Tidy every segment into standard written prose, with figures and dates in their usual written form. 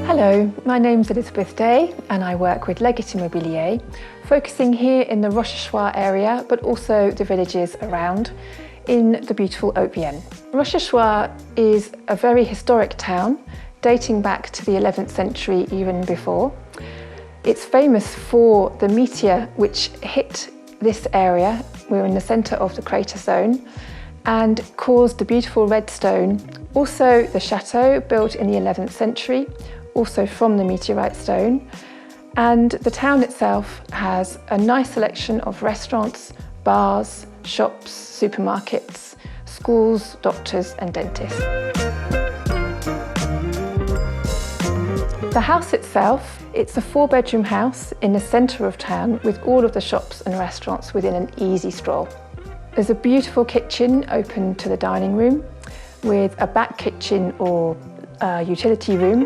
Hello, my name's Elizabeth Day and I work with Leggett Immobilier, focusing here in the Rochechouart area but also the villages around in the beautiful Haute-Vienne. Rochechouart is a very historic town dating back to the 11th century even before. It's famous for the meteor which hit this area. We're in the centre of the crater zone and caused the beautiful red stone. Also the chateau built in the 11th century, also from the meteorite stone. And the town itself has a nice selection of restaurants, bars, shops, supermarkets, schools, doctors and dentists. The house itself, it's a 4-bedroom house in the centre of town with all of the shops and restaurants within an easy stroll. There's a beautiful kitchen open to the dining room with a back kitchen or utility room.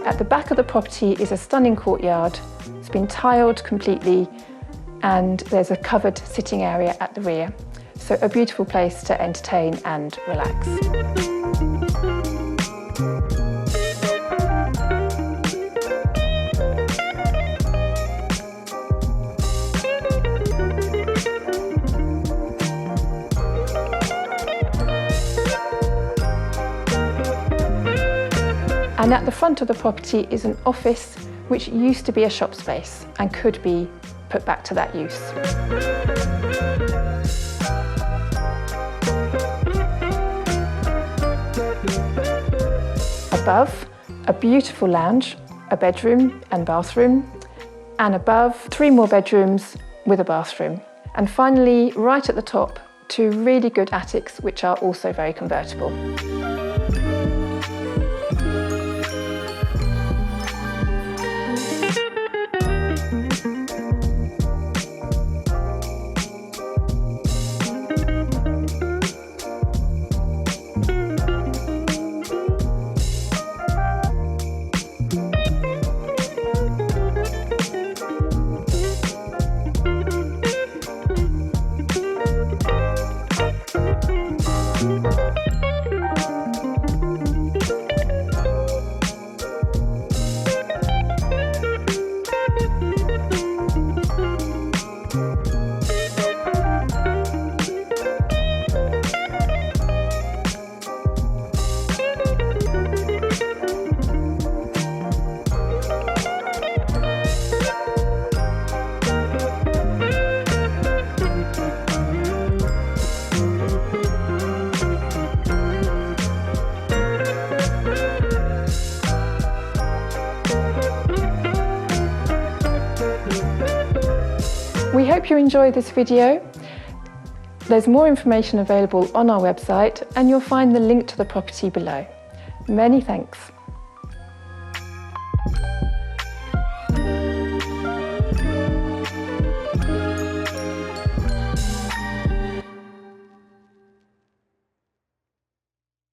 At the back of the property is a stunning courtyard. It's been tiled completely and there's a covered sitting area at the rear. So a beautiful place to entertain and relax. And at the front of the property is an office which used to be a shop space and could be put back to that use. Above, a beautiful lounge, a bedroom and bathroom, and above, 3 more bedrooms with a bathroom. And finally, right at the top, 2 really good attics which are also very convertible. We hope you enjoyed this video. There's more information available on our website and you'll find the link to the property below. Many thanks.